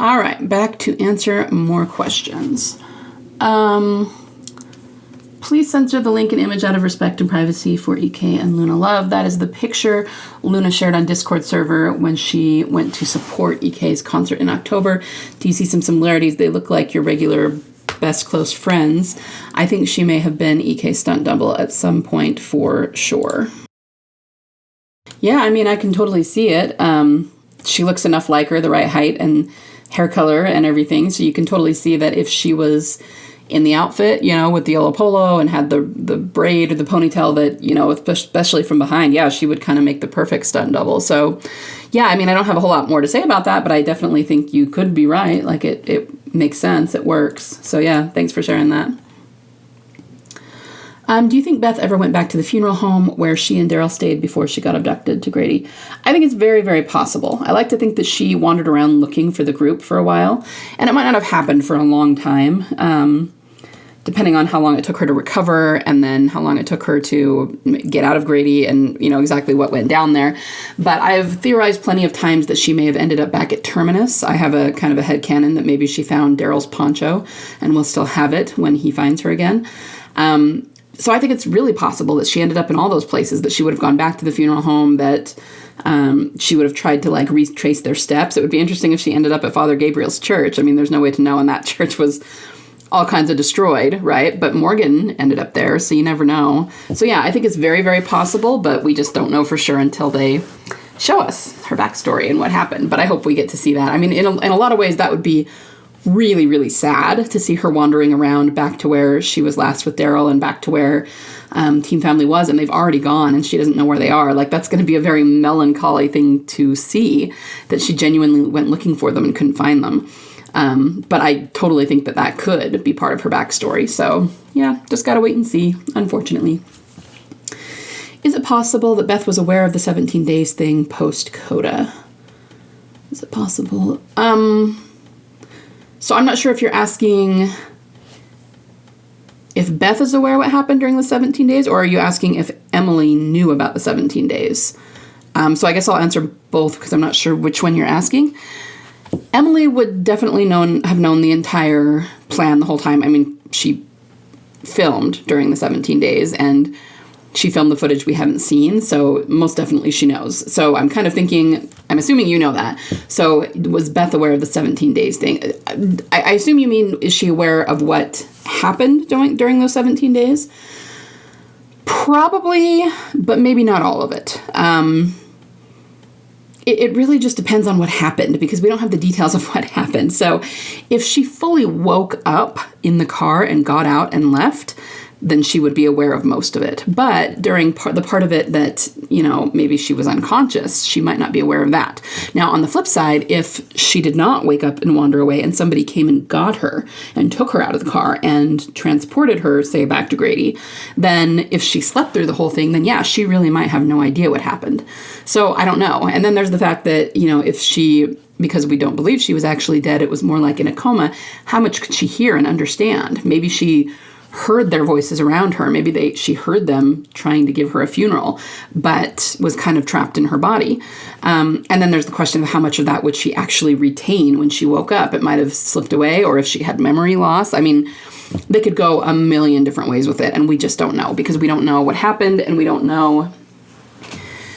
All right, back to answer more questions. Please censor the link and image out of respect and privacy for EK and Luna Love. That is the picture Luna shared on Discord server when she went to support EK's concert in October. Do you see some similarities? They look like your regular best close friends. I think she may have been EK's stunt double at some point for sure. Yeah, I mean, I can totally see it. She looks enough like her, the right height and hair color and everything, so you can totally see that if she was in the outfit, you know, with the yellow polo and had the braid or the ponytail that, you know, especially from behind, yeah, she would kind of make the perfect stunt double. So, yeah, I mean, I don't have a whole lot more to say about that, but I definitely think you could be right. Like, it makes sense. It works. So, yeah, thanks for sharing that. Do you think Beth ever went back to the funeral home where she and Daryl stayed before she got abducted to Grady? I think it's very, very possible. I like to think that she wandered around looking for the group for a while, and it might not have happened for a long time, depending on how long it took her to recover and then how long it took her to get out of Grady and, you know, exactly what went down there. But I've theorized plenty of times that she may have ended up back at Terminus. I have a kind of a headcanon that maybe she found Daryl's poncho and will still have it when he finds her again. So I think it's really possible that she ended up in all those places, that she would have gone back to the funeral home, that she would have tried to, like, retrace their steps. It would be interesting if she ended up at Father Gabriel's church. I mean, there's no way to know, and that church was all kinds of destroyed, right? But Morgan ended up there, so you never know. So yeah, I think it's very, very possible, but we just don't know for sure until they show us her backstory and what happened. But I hope we get to see that. I mean, in a lot of ways, that would be really, really sad to see her wandering around back to where she was last with Daryl and back to where Team Family was, and they've already gone and she doesn't know where they are. Like, that's going to be a very melancholy thing to see, that she genuinely went looking for them and couldn't find them. But I totally think that that could be part of her backstory. So yeah, just gotta wait and see, unfortunately. Is it possible that Beth was aware of the 17 days thing post Coda? Is it possible? So I'm not sure if you're asking if Beth is aware what happened during the 17 days, or are you asking if Emily knew about the 17 days? So I guess I'll answer both because I'm not sure which one you're asking. Emily would definitely have known the entire plan the whole time. I mean, she filmed during the 17 days, and she filmed the footage we haven't seen, so most definitely she knows. So I'm kind of thinking, I'm assuming you know that. So was Beth aware of the 17 days thing? I assume you mean, is she aware of what happened during those 17 days? Probably, but maybe not all of it. It really just depends on what happened, because we don't have the details of what happened. So if she fully woke up in the car and got out and left, then she would be aware of most of it. But during the part of it that, you know, maybe she was unconscious, she might not be aware of that. Now, on the flip side, if she did not wake up and wander away and somebody came and got her and took her out of the car and transported her, say, back to Grady, then if she slept through the whole thing, then yeah, she really might have no idea what happened. So I don't know. And then there's the fact that, you know, if she, because we don't believe she was actually dead, it was more like in a coma, how much could she hear and understand? Maybe she heard their voices around her. Maybe she heard them trying to give her a funeral, but was kind of trapped in her body. And then there's the question of how much of that would she actually retain when she woke up? It might have slipped away, or if she had memory loss. I mean, they could go a million different ways with it, and we just don't know, because we don't know what happened, and we don't know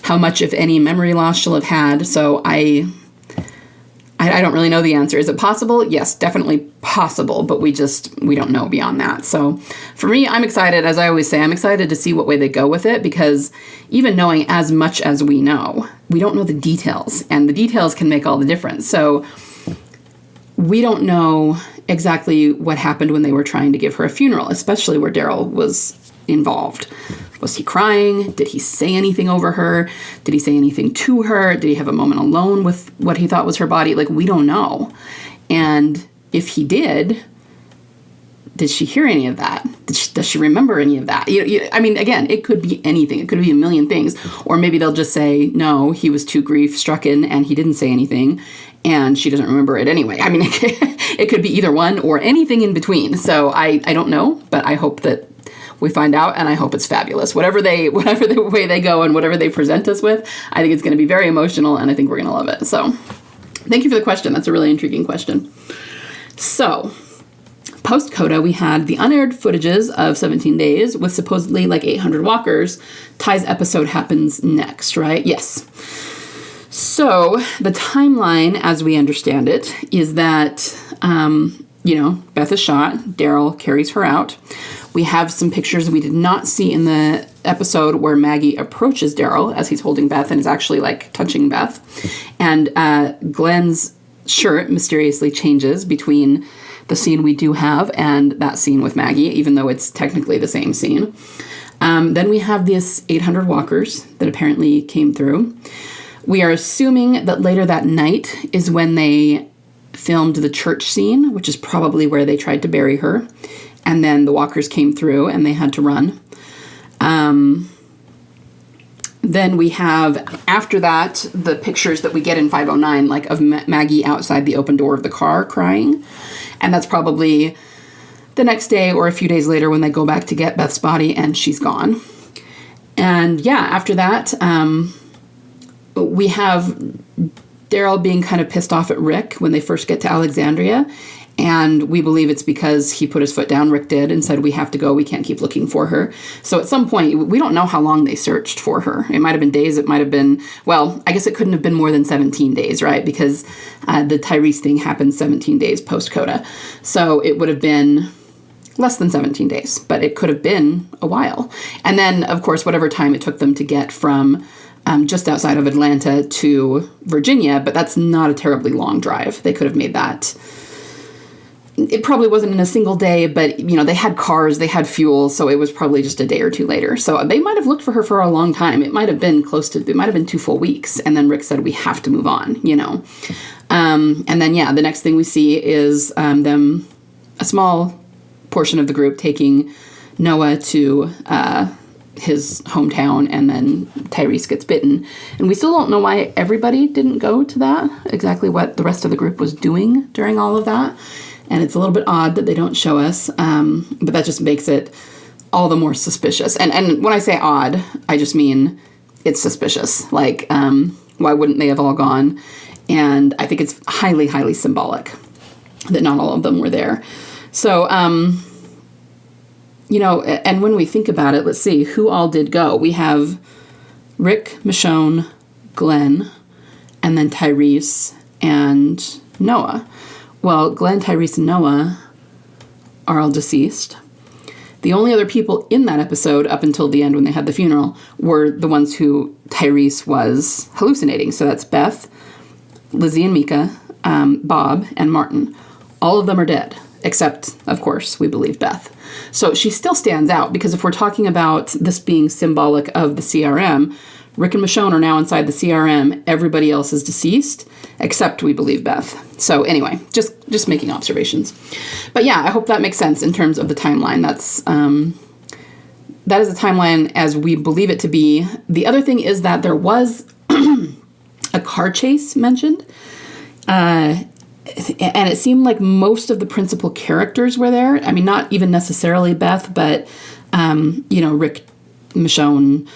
how much, if any, memory loss she'll have had. So I don't really know the answer. Is it possible? Yes, definitely possible, but we don't know beyond that. So for me, I'm excited. As I always say, I'm excited to see what way they go with it, because even knowing as much as we know, we don't know the details, and the details can make all the difference. So we don't know exactly what happened when they were trying to give her a funeral, especially where Daryl was involved. Was he crying? Did he say anything over her? Did he say anything to her? Did he have a moment alone with what he thought was her body? Like, we don't know. And if he did she hear any of that? Does she remember any of that? I mean, again, it could be anything. It could be a million things. Or maybe they'll just say, no, he was too grief-stricken and he didn't say anything, and she doesn't remember it anyway. I mean, it could be either one or anything in between. So I don't know, but I hope that we find out, and I hope it's fabulous. Whatever the way they go and whatever they present us with, I think it's going to be very emotional, and I think we're going to love it. So Thank you for the question. That's a really intriguing question. So, post-Coda, we had the unaired footages of 17 Days with supposedly like 800 walkers. Ty's episode happens next, right? Yes. So, the timeline, as we understand it, is that, Beth is shot. Daryl carries her out. We have some pictures we did not see in the episode where Maggie approaches Daryl as he's holding Beth and is actually, like, touching Beth. And Glenn's shirt mysteriously changes between the scene we do have and that scene with Maggie, even though it's technically the same scene. Then we have these 800 walkers that apparently came through. We are assuming that later that night is when they filmed the church scene, which is probably where they tried to bury her. And then the walkers came through and they had to run. Then we have, after that, the pictures that we get in 509, like of Maggie outside the open door of the car crying. And that's probably the next day or a few days later when they go back to get Beth's body and she's gone. And yeah, after that, we have Daryl being kind of pissed off at Rick when they first get to Alexandria. And we believe it's because he put his foot down, Rick did, and said, we have to go, we can't keep looking for her. So at some point, we don't know how long they searched for her. It might have been days, it might have been, well, I guess it couldn't have been more than 17 days, right? Because the Tyrese thing happened 17 days post-Coda. So it would have been less than 17 days, but it could have been a while. And then, of course, whatever time it took them to get from just outside of Atlanta to Virginia, but that's not a terribly long drive. They could have made that. It probably wasn't in a single day, but, they had cars, they had fuel, so it was probably just a day or two later. So they might have looked for her for a long time. It might have been 2 full weeks. And then Rick said, we have to move on, And then, the next thing we see is them, a small portion of the group taking Noah to his hometown, and then Tyrese gets bitten. And we still don't know why everybody didn't go to that, exactly what the rest of the group was doing during all of that. And it's a little bit odd that they don't show us, but that just makes it all the more suspicious. And when I say odd, I just mean it's suspicious. Like, why wouldn't they have all gone? And I think it's highly, highly symbolic that not all of them were there. So, and when we think about it, let's see, who all did go? We have Rick, Michonne, Glenn, and then Tyrese and Noah. Well, Glenn, Tyrese, and Noah are all deceased. The only other people in that episode up until the end when they had the funeral were the ones who Tyrese was hallucinating. So that's Beth, Lizzie and Mika, Bob, and Martin. All of them are dead, except, of course, we believe Beth. So she still stands out because if we're talking about this being symbolic of the CRM, Rick and Michonne are now inside the CRM. Everybody else is deceased, except we believe Beth. So anyway, just making observations. But yeah, I hope that makes sense in terms of the timeline. That is a timeline as we believe it to be. The other thing is that there was a car chase mentioned. And it seemed like most of the principal characters were there. I mean, not even necessarily Beth, but, Rick, Michonne,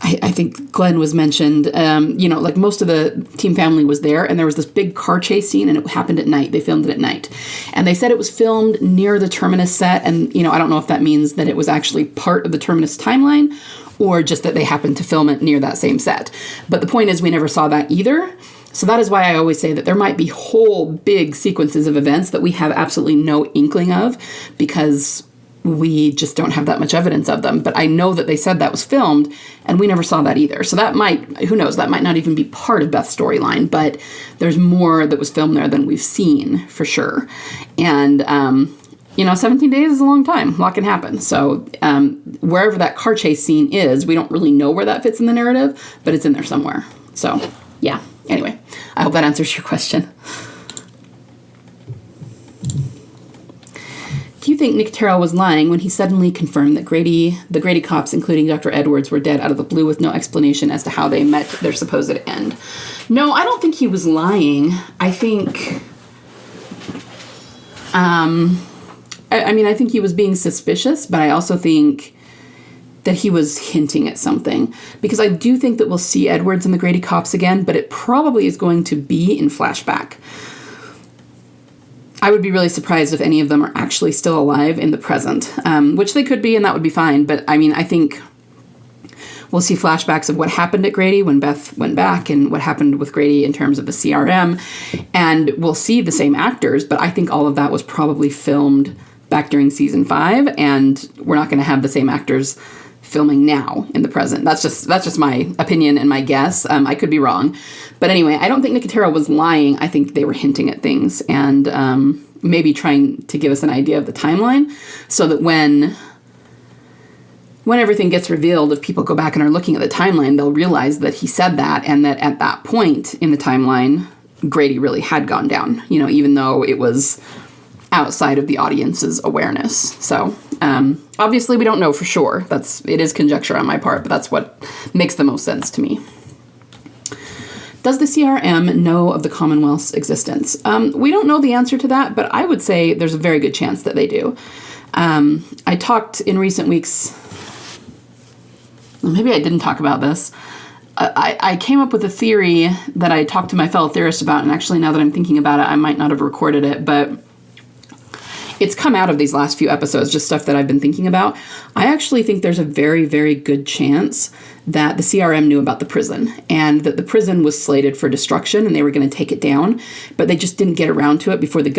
I think Glenn was mentioned, like most of the team family was there, and there was this big car chase scene, and it happened at night. They filmed it at night. And they said it was filmed near the Terminus set, and, I don't know if that means that it was actually part of the Terminus timeline, or just that they happened to film it near that same set. But the point is we never saw that either. So that is why I always say that there might be whole big sequences of events that we have absolutely no inkling of, because we just don't have that much evidence of them. But I know that they said that was filmed, and we never saw that either. So that might, who knows, that might not even be part of Beth's storyline, but there's more that was filmed there than we've seen, for sure. And, 17 days is a long time. A lot can happen. So wherever that car chase scene is, we don't really know where that fits in the narrative, but it's in there somewhere. So, yeah. Anyway, I hope that answers your question. Do you think Nicotero was lying when he suddenly confirmed that the Grady cops, including Dr. Edwards, were dead out of the blue with no explanation as to how they met their supposed end? No, I don't think he was lying. I think, I think he was being suspicious, but I also think that he was hinting at something, because I do think that we'll see Edwards and the Grady cops again, but it probably is going to be in flashback. I would be really surprised if any of them are actually still alive in the present, which they could be, and that would be fine. But I mean, I think we'll see flashbacks of what happened at Grady when Beth went back, and what happened with Grady in terms of the CRM, and we'll see the same actors, but I think all of that was probably filmed back during season 5, and we're not going to have the same actors filming now in the present. That's just my opinion and my guess. I could be wrong. But anyway, I don't think Nicotero was lying. I think they were hinting at things and maybe trying to give us an idea of the timeline, so that when everything gets revealed, if people go back and are looking at the timeline, they'll realize that he said that, and that at that point in the timeline, Grady really had gone down, even though it was outside of the audience's awareness. So obviously we don't know for sure. It is conjecture on my part, but that's what makes the most sense to me. Does the CRM know of the Commonwealth's existence? We don't know the answer to that, but I would say there's a very good chance that they do. I talked in recent weeks, maybe I didn't talk about this. I came up with a theory that I talked to my fellow theorist about, and actually now that I'm thinking about it, I might not have recorded it, but it's come out of these last few episodes, just stuff that I've been thinking about. I actually think there's a very, very good chance that the CRM knew about the prison, and that the prison was slated for destruction and they were going to take it down, but they just didn't get around to it before the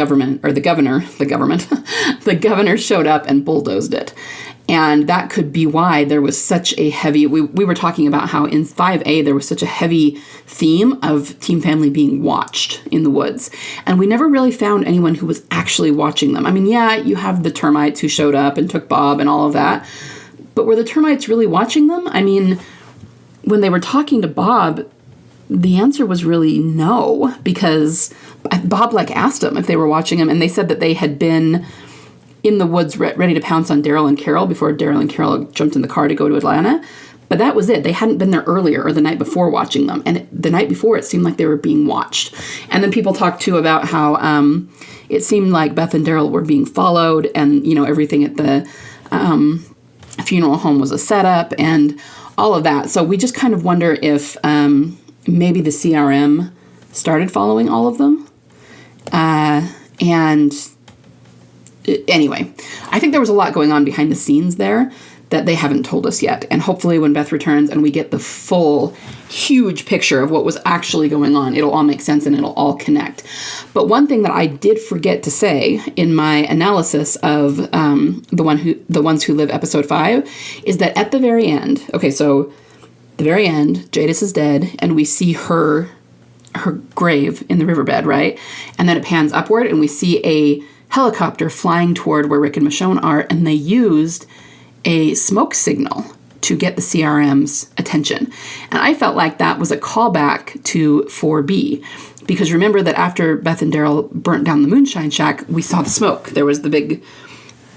governor showed up and bulldozed it. And that could be why there was such a heavy, we were talking about how in 5A there was such a heavy theme of Team Family being watched in the woods. And we never really found anyone who was actually watching them. I mean, yeah, you have the termites who showed up and took Bob and all of that, but were the termites really watching them? I mean, when they were talking to Bob, the answer was really no, because Bob asked them if they were watching him, and they said that they had been in the woods ready to pounce on Daryl and Carol before Daryl and Carol jumped in the car to go to Atlanta. But that was it. They hadn't been there earlier or the night before watching them. And the night before, it seemed like they were being watched. And then people talked, too, about how it seemed like Beth and Daryl were being followed, and, everything at the funeral home was a setup and all of that. So we just kind of wonder if maybe the CRM started following all of them. And anyway, I think there was a lot going on behind the scenes there that they haven't told us yet. And hopefully when Beth returns and we get the full, huge picture of what was actually going on, it'll all make sense and it'll all connect. But one thing that I did forget to say in my analysis of the Ones Who Live episode 5 is that at the very end, the very end, Jadis is dead, and we see her grave in the riverbed, right? And then it pans upward and we see a helicopter flying toward where Rick and Michonne are, and they used a smoke signal to get the CRM's attention. And I felt like that was a callback to 4B, because remember that after Beth and Daryl burnt down the Moonshine Shack, we saw the smoke. There was the big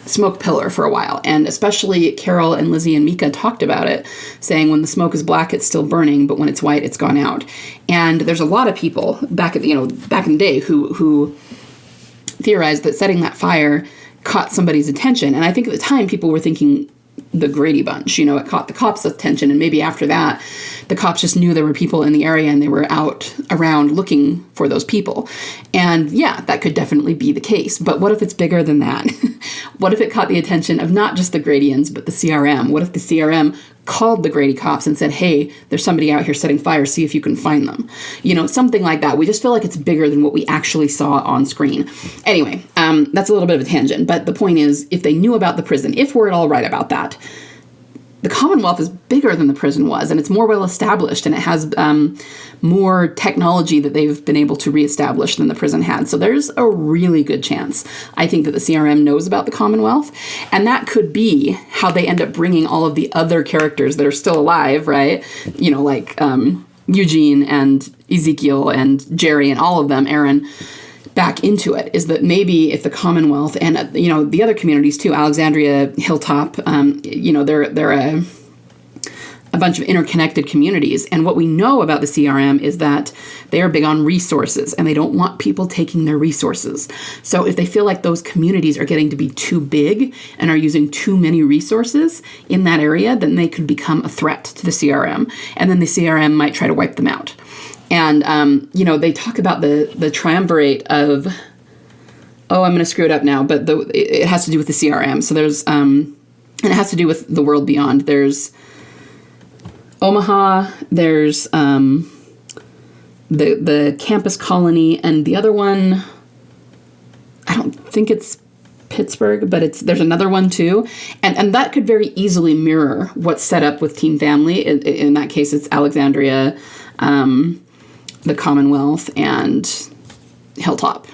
smoke pillar for a while, and especially Carol and Lizzie and Mika talked about it, saying when the smoke is black, it's still burning, but when it's white, it's gone out. And there's a lot of people back in the day who theorized that setting that fire caught somebody's attention. And I think at the time people were thinking the Grady Bunch, it caught the cops' attention. And maybe after that, the cops just knew there were people in the area and they were out around looking for those people. And yeah, that could definitely be the case. But what if it's bigger than that? What if it caught the attention of not just the Gradians, but the CRM? What if the CRM called the Grady cops and said, hey, there's somebody out here setting fire, see if you can find them. Something like that. We just feel like it's bigger than what we actually saw on screen. Anyway, that's a little bit of a tangent, but the point is, if they knew about the prison, if we're at all right about that, the Commonwealth is bigger than the prison was, and it's more well established, and it has more technology that they've been able to reestablish than the prison had. So there's a really good chance, I think, that the CRM knows about the Commonwealth, and that could be how they end up bringing all of the other characters that are still alive, right? Like Eugene and Ezekiel and Jerry and all of them, Aaron, back into it, is that maybe if the Commonwealth and, the other communities too, Alexandria, Hilltop, they're a bunch of interconnected communities. And what we know about the CRM is that they are big on resources and they don't want people taking their resources. So if they feel like those communities are getting to be too big and are using too many resources in that area, then they could become a threat to the CRM. And then the CRM might try to wipe them out. And, they talk about the triumvirate of, I'm going to screw it up now, but it has to do with the CRM. So there's, and it has to do with the world beyond. There's Omaha, there's the campus colony, and the other one, I don't think it's Pittsburgh, but there's another one too. And that could very easily mirror what's set up with Team Family. In that case, it's Alexandria, the Commonwealth, and Hilltop,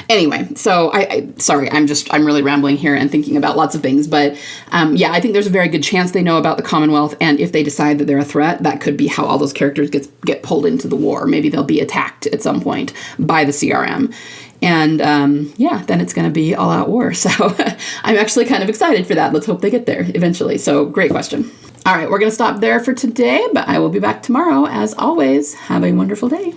Anyway, so I'm really rambling here and thinking about lots of things. But I think there's a very good chance they know about the Commonwealth. And if they decide that they're a threat, that could be how all those characters get pulled into the war. Maybe they'll be attacked at some point by the CRM. And then it's going to be all out war. So I'm actually kind of excited for that. Let's hope they get there eventually. So great question. All right, we're going to stop there for today, but I will be back tomorrow. As always, have a wonderful day.